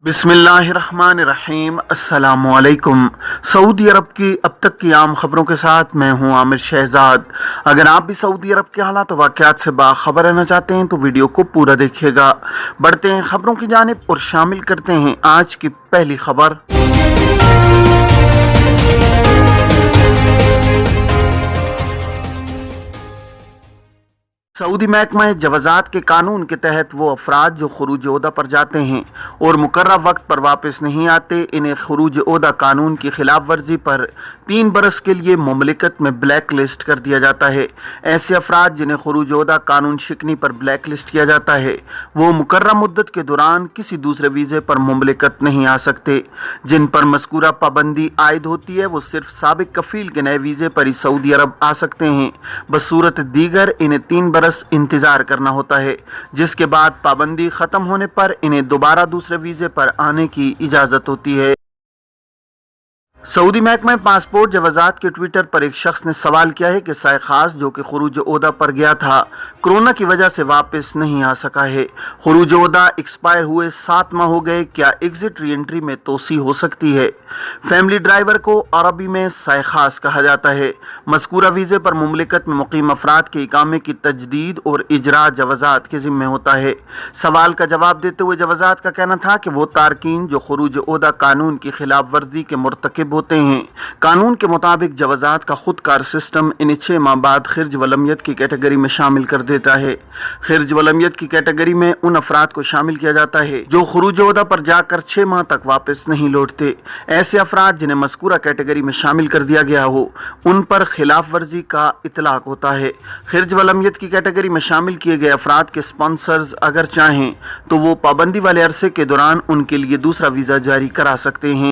बिस्मिल्लाहिर्रहमानिर्रहीम। अस्सलामुअलैकुम। सऊदी अरब की अब तक की आम खबरों के साथ मैं हूं आमिर शहजाद। अगर आप भी सऊदी अरब के हालात और वाक़यात से बाखबर रहना चाहते हैं तो वीडियो को पूरा देखिएगा। बढ़ते हैं खबरों की जानिब और शामिल करते हैं आज की पहली खबर। सऊदी महकमा जवाज़ात के कानून के तहत वो अफराद जो खरूज ओहदा पर जाते हैं और मुकर्रर वक्त पर वापस नहीं आते, इन्हें खरूज ओहदा कानून की खिलाफ वर्जी पर 3 बरस के लिए मुमलिकत में ब्लैक लिस्ट कर दिया जाता है। ऐसे अफराद जिन्हें खरूज ओहदा कानून शिकनी पर ब्लैक लिस्ट किया जाता है वो मुकर्रर मुद्दत के दौरान किसी दूसरे वीज़े पर मुमलिकत नहीं आ सकते। जिन पर मज़कूरा पाबंदी आयद होती है वो सिर्फ साबिक कफ़ील के नए वीज़े पर ही सऊदी अरब आ सकते हैं। बसूरत दीगर इन्हें 3 बरस इंतजार करना होता है, जिसके बाद पाबंदी खत्म होने पर इन्हें दोबारा दूसरे वीजे पर आने की इजाजत होती है। सऊदी महकमा पासपोर्ट जवाज़ात के ट्विटर पर एक शख्स ने सवाल किया है कि साय खास जो कि खरूज ओहदा पर गया था कोरोना की वजह से वापस नहीं आ सका है। खरूज ओहदा एक्सपायर हुए 7 माह हो गए, क्या एग्जिट री एंट्री में तोसी हो सकती है? फैमिली ड्राइवर को अरबी में साय खास कहा जाता है। मज़कूरा वीज़े पर मुमलिकत में मुकीम अफराद के इकामे की तजदीद और इजरा जवाज़ात के ज़िम्मे होता है। सवाल का जवाब देते हुए जवाज़ात का कहना था कि वो तारकीन जो खरूज ओहदा कानून की खिलाफ वर्जी के मुर्तकिब होते हैं, कानून के मुताबिक जवाज़ात का खुदकार सिस्टम इन्हें 6 माह बाद खिर्ज वलमियत की कैटेगरी में शामिल कर देता है। खिर्ज वलमियत की कैटेगरी में उन अफराद को शामिल किया जाता है जो खरूज ओहदा पर जाकर 6 माह तक वापस नहीं लौटते। ऐसे अफराद जिन्हें मज़कूरा कैटेगरी में शामिल कर दिया गया हो उन पर खिलाफ वर्जी का इतलाक होता है। खिर्ज वलमियत की कैटेगरी में शामिल किए गए अफराद के स्पॉन्सर्स अगर चाहें तो वो पाबंदी वाले अरसे के दौरान उनके लिए दूसरा वीज़ा जारी करा सकते हैं।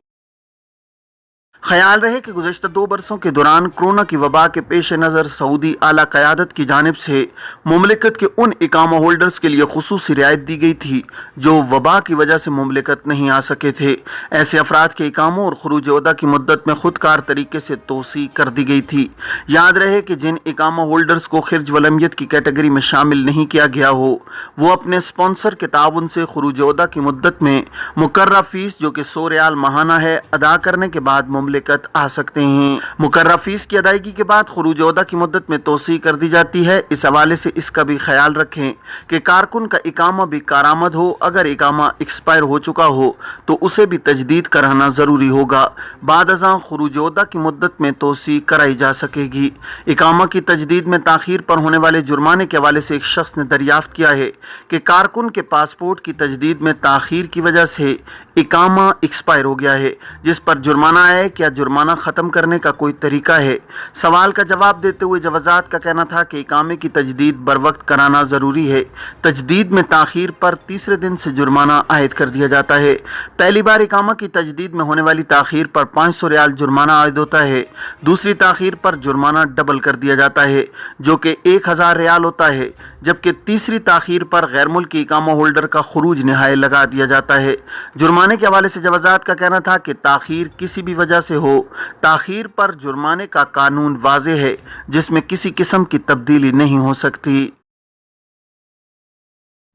ख्याल रहे कि गुज़श्ता 2 बरसों के दौरान कोरोना की वबा के पेश नज़र सऊदी आला क़यादत की जानिब से मुमलिकत के उन इकामा होल्डर्स के लिए खुसूसी रियायत दी गई थी जो वबा की वजह से मुमलिकत नहीं आ सके थे। ऐसे अफराद के इकामों और खरूज ओहदा की मुद्दत में खुदकार तरीके से तोसी कर दी गई थी। याद रहे कि जिन इकामा होल्डर्स को खिर्ज वलमियत की कैटेगरी में शामिल नहीं किया गया हो वो अपने स्पॉन्सर के ताउन से खरूज ओहदा की मुद्दत में मुकर्रर फीस जो कि 100 रियाल माहाना है अदा करने के बाद मुमलिकत आ सकते हैं। मुकर्रर फीस की अदायगी के बाद खरूज ओहदा की मुद्दत में तोसी कर दी जाती है। इस हवाले से इसका भी ख्याल रखें कि कारकुन का इकामा भी कारामद हो, अगर इकामा एक्सपायर हो चुका हो तो उसे भी तजदीद कराना ज़रूरी होगा। बाद अज़ां खरूज ओहदा की मुद्दत में तोसी कराई जा सकेगी। इकामा की तजदीद में ताख़ीर पर होने वाले जुर्माने के हवाले से एक शख्स ने दरियाफ्त किया है कि कारकुन के पासपोर्ट की तजदीद में ताख़ीर की वजह से इकामा एक्सपायर हो गया है, जिस पर जुर्माना आया है। क्या जुर्माना ख़त्म करने का कोई तरीका है? सवाल का जवाब देते हुए जवाज़ात का कहना था कि इकामे की तजदीद बर वक्त कराना ज़रूरी है। तजदीद में ताख़ीर पर तीसरे दिन से जुर्माना आयद कर दिया जाता है। पहली बार इकामा की तजदीद में होने वाली ताख़ीर पर 500 रियाल जुर्माना आयद होता है। दूसरी ताख़ीर पर जुर्माना डबल कर दिया जाता है जो कि 1000 रियाल होता है, जबकि तीसरी ताख़ीर पर गैर मुल्की इकामा होल्डर का खुरूज निहाय लगा दिया जाता है। जुर्माने के हवाले से जवाज़ात का कहना था कि ताख़ीर किसी भी वजह से हो, ताख़ीर पर जुर्माने का कानून वाज़ेह है जिसमें किसी किस्म की तब्दीली नहीं हो सकती।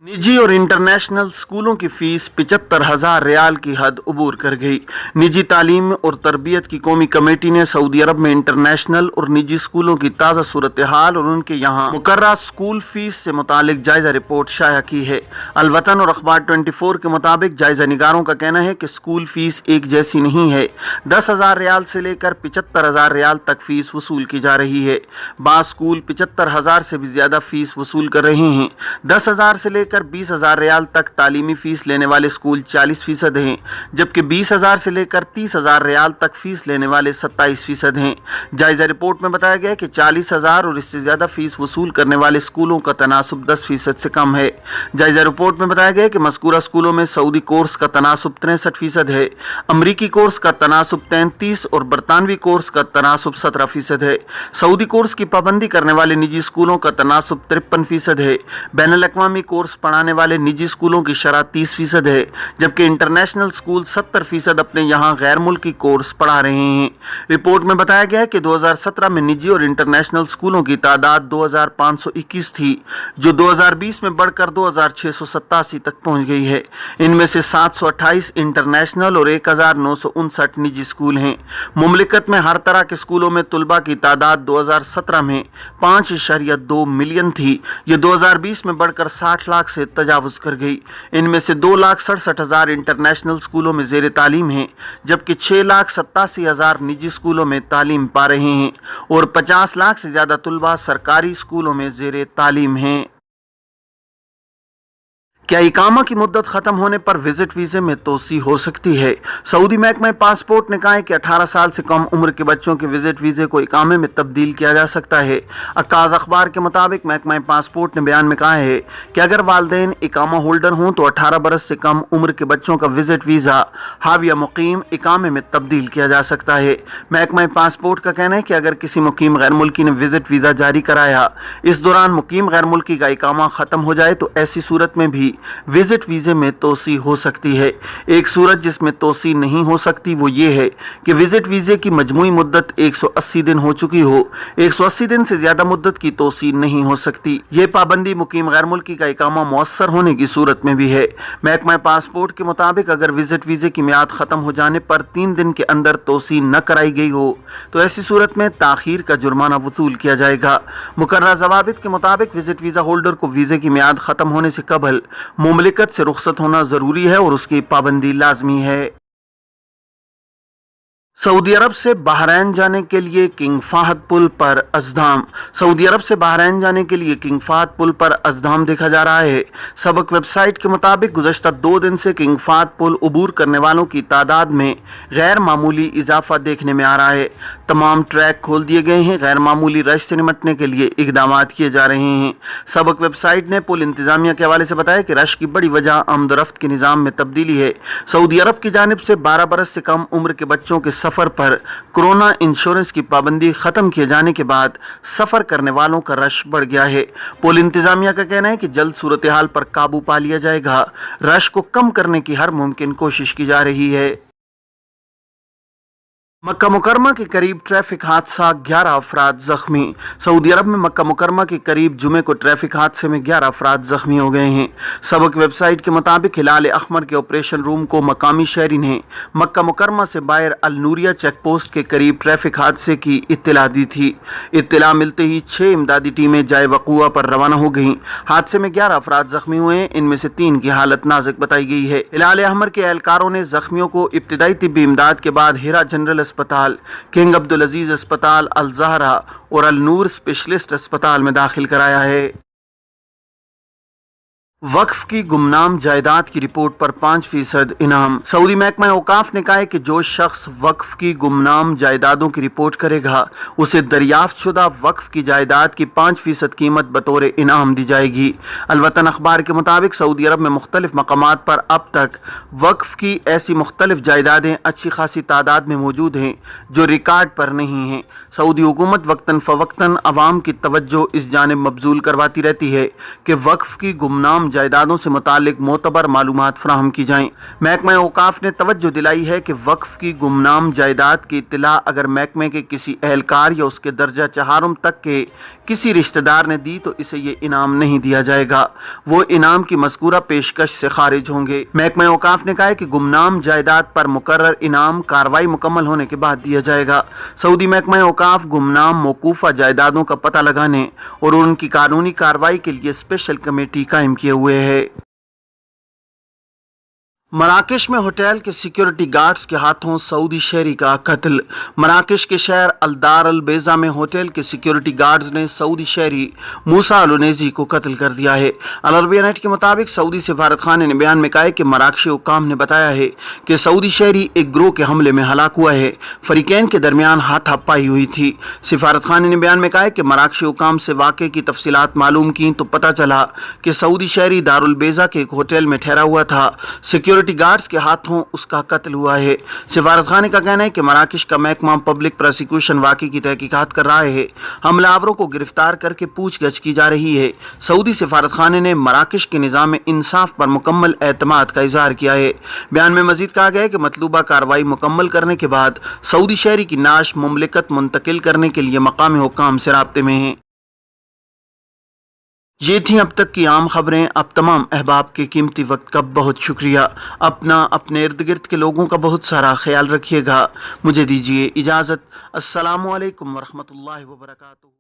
निजी और इंटरनेशनल स्कूलों की फ़ीस 75,000 रियाल की हद अबूर कर गई। निजी तालीम और तरबियत की कौमी कमेटी ने सऊदी अरब में इंटरनेशनल और निजी स्कूलों की ताज़ा सूरत हाल और उनके यहाँ मुकर्रर स्कूल फ़ीस से मुतालिक जायज़ा रिपोर्ट शाया की है। अलवतन और अखबार 24 के मुताबिक जायज़ा निगारों का कहना है कि स्कूल फ़ीस एक जैसी नहीं है। 10,000 रियाल से लेकर 75,000 रियाल तक फ़ीस वसूल की जा रही है। बाज़ स्कूल 75,000 से भी ज़्यादा फ़ीस वसूल कर रहे हैं। 10,000 से लेकर 20,000 रियाल तक तालीमी फीस लेने वाले स्कूल 40% हैं, जबकि 20,000 से लेकर 30,000 रियाल तक फीस लेने वाले 27% हैं। जायज़ा रिपोर्ट में बताया गया है कि 40,000 और इससे ज़्यादा फीस वसूल करने वाले स्कूलों का तनासुब 10% से कम है। जायज़ा रिपोर्ट में बताया गया है कि मज़कूरा स्कूलों में सऊदी कोर्स का तनासुब 63% है, अमरीकी कोर्स का तनासुब 33% और बरतानवी कोर्स का तनासुब 17% है। सऊदी कोर्स की पाबंदी करने वाले निजी स्कूलों का तनासुब 53% है। बैनुल अक़वामी कोर्स पढ़ाने वाले निजी स्कूलों की शरह 30% है, जबकि इंटरनेशनल स्कूल 70% अपने यहाँ गैर मुल्की कोर्स पढ़ा रहे हैं। रिपोर्ट में बताया गया है कि 2017 में निजी और इंटरनेशनल स्कूलों की तादाद 2521 थी, जो 2020 में बढ़कर 2687 तक पहुँच गई है। इनमें से 728 इंटरनेशनल और 1959 निजी स्कूल हैं। मुमलिकत में हर तरह के स्कूलों में तुलबा की तादाद 2017 में 5.2 मिलियन थी। ये 2020 में बढ़कर 60 लाख से तजावुज कर गई। इनमें से 2,67,000 इंटरनेशनल स्कूलों में ज़ेर तालीम हैं, जबकि 6,87,000 निजी स्कूलों में तालीम पा रहे हैं और 50 लाख से ज़्यादा तुलबा सरकारी स्कूलों में ज़ेर तालीम हैं। क्या इकामा की मुद्दत ख़त्म होने पर विजिट वीज़े में तोसी हो सकती है? सऊदी महकमा पासपोर्ट ने कहा है कि 18 साल से कम उम्र के बच्चों के विजिट वीज़े को इकामे में तब्दील किया जा सकता है। अक्काज़ अखबार के मुताबिक महकमा पासपोर्ट ने बयान में कहा है कि अगर वालिदैन इकामा होल्डर हों तो 18 बरस से कम उम्र के बच्चों का विजिट वीज़ा हाविया मुकीम इकामे में तब्दील किया जा सकता है। महकमा पासपोर्ट का कहना है कि अगर किसी मुकीम गैर मुल्की ने विजिट वीज़ा जारी कराया, इस दौरान मुकीम गैर मुल्की का इकामा ख़त्म हो जाए तो ऐसी सूरत में भी विजिट वीज़े में तोसी हो सकती है। एक सूरत जिसमें तोसी नहीं हो सकती वो ये है कि विजिट वीज़े की मजमूई मुद्दत 180 दिन हो चुकी हो। 180 दिन से ज़्यादा मुद्दत की तोसी नहीं हो सकती। ये पाबंदी मुकीम गैर मुल्की का इकामा मौसर होने की सूरत में भी है। महकमा पासपोर्ट के मुताबिक अगर विजिट वीज़े की मियाद ख़त्म हो जाने पर 3 दिन के अंदर तोसी न कराई गई हो तो ऐसी सूरत में ताख़ीर का जुर्माना वसूल किया जाएगा। मुकर्रर ज़वाबित के मुताबिक विजिट वीज़ा होल्डर को वीज़े की मियाद ख़त्म होने से कबल मुमलिकत से रुखसत होना ज़रूरी है और उसकी पाबंदी लाजमी है। सऊदी अरब से बहरैन जाने के लिए किंग फाहद पुल पर अज़दाम। सऊदी अरब से बहरैन जाने के लिए किंग फाहद पुल पर अज़दाम देखा जा रहा है। सबक वेबसाइट के मुताबिक गुज़श्ता 2 दिन से किंग फाहद पुल उबूर करने वालों की तादाद में गैर मामूली इजाफा देखने में आ रहा है। तमाम ट्रैक खोल दिए गए हैं। गैर मामूली रश से निपटने के लिए इक़दाम किए जा रहे हैं। सबक वेबसाइट ने पुल इंतज़ामिया के हवाले से बताया कि रश की बड़ी वजह आमदरफ्त के निज़ाम में तब्दीली है। सऊदी अरब की जानिब से 12 बरस से कम उम्र के बच्चों के सफ़र पर कोरोना इंश्योरेंस की पाबंदी खत्म किए जाने के बाद सफर करने वालों का रश बढ़ गया है। पुल इंतजामिया का कहना है कि जल्द सूरत हाल पर काबू पा लिया जाएगा। रश को कम करने की हर मुमकिन कोशिश की जा रही है। मक्का मुकरमा के करीब ट्रैफिक हादसा, 11 अफराद जख्मी। सऊदी अरब में मक्का मुकरमा के करीब जुमे को ट्रैफिक हादसे में 11 अफराद जख्मी हो गए हैं। सबक वेबसाइट के मुताबिक हिलाल अहमर के ऑपरेशन रूम को मकामी शहरी ने मक्का मुकरमा से बाहर अल नूरिया चेक पोस्ट के करीब ट्रैफिक हादसे की इत्तला दी थी। इत्तला मिलते ही 6 इमदादी टीमें जाए वक़ूआ पर रवाना हो गईं। हादसे में 11 अफराद जख्मी हुए हैं। इनमें से 3 की हालत नाजुक बताई गई है। हिलाल अहमर के एहलकारों ने जख्मियों को इब्तिदाई तिब्बी इमदाद के बाद हिरा जनरल अस्पताल, किंग अब्दुल अजीज अस्पताल, अल ज़हरा और अल नूर स्पेशलिस्ट अस्पताल में दाखिल कराया है। वक्फ की गुमनाम जायदाद की रिपोर्ट पर 5% इनाम। सऊदी महकमा औकाफ ने कहा है कि जो शख्स वक्फ की गुमनाम जायदादों की रिपोर्ट करेगा उसे दरियाफ्त शुदा वक्फ की जायदाद की 5% कीमत बतौर इनाम दी जाएगी। अलवतन अखबार के मुताबिक सऊदी अरब में मुख्तलिफ मकामात पर अब तक वक्फ की ऐसी मुख्तलिफ जायदादें अच्छी खासी तादाद में मौजूद हैं जो रिकॉर्ड पर नहीं हैं। सऊदी हुकूमत वक्तन फ़वक्तन अवाम की तवज्जो इस जानिब मबजूल करवाती रहती है कि वक्फ की गुमनाम जायदादों से मुतालिक मोतबर मालूमात फराहम की जाएं। महकमा औकाफ ने तवज्जो दिलाई है कि वक्फ की गुमनाम जायदाद की इत्तला अगर महकमे के किसी एहलकार या उसके दर्जा चहारुम तक के किसी रिश्तेदार ने दी तो इसे ये इनाम नहीं दिया जाएगा। वो इनाम की मज़कूरा पेशकश से खारिज होंगे। महकमा औकाफ ने कहा है कि गुमनाम जायदाद पर मुकर्रर इनाम कार्रवाई मुकम्मल होने के बाद दिया जाएगा। सऊदी महकमा औकाफ गुमनाम मौकूफ़ा जायदादों का पता लगाने और उनकी कानूनी कार्रवाई के लिए स्पेशल कमेटी कायम किए हुए है। मराकश में होटल के सिक्योरिटी गार्ड्स के हाथों सऊदी शहरी का कत्ल। मराकश के शहर अलदार अल बेजा में होटल के सिक्योरिटी गार्ड्स ने सऊदी शहरी मूसा अलुनेजी को कत्ल कर दिया है। अल अरबिया नेट के मुताबिक सऊदी सिफारत खाने ने बयान में कहा है कि मराकशी हुकाम ने बताया है कि सऊदी शहरी एक गिरोह के हमले में हलाक हुआ है। फरीकैन के दरमियान हाथापाई हुई थी। सिफारत खाने ने बयान में कहा है कि मराकशी हुकाम से वाक़े की तफसीलात मालूम की तो पता चला कि सऊदी शहरी दारुल बेजा के एक होटल में ठहरा हुआ था। सिक्योरिटी سیکورٹی گارڈز کے ہاتھوں اس کا قتل ہوا ہے۔ سفارتخانے کا کہنا ہے کہ مراکش کا محکمہ پبلک پروسیکیوشن واقعے کی تحقیقات کر رہا ہے۔ حملہ آوروں کو گرفتار کر کے پوچھ گچھ کی جا رہی ہے۔ سعودی سفارتخانے نے مراکش کے نظام انصاف پر مکمل اعتماد کا اظہار کیا ہے۔ بیان میں مزید کہا گیا ہے کہ مطلوبہ کارروائی مکمل کرنے کے بعد سعودی شہری کی نعش مملکت منتقل کرنے کے لیے مقامی حکام سے رابطے میں ہیں۔ یہ تھیں اب تک کی عام خبریں۔ اب تمام احباب کے قیمتی وقت کا بہت شکریہ۔ اپنا اپنے ارد گرد کے لوگوں کا بہت سارا خیال رکھیے گا۔ مجھے دیجیے اجازت۔ السلام علیکم ورحمۃ اللہ وبرکاتہ۔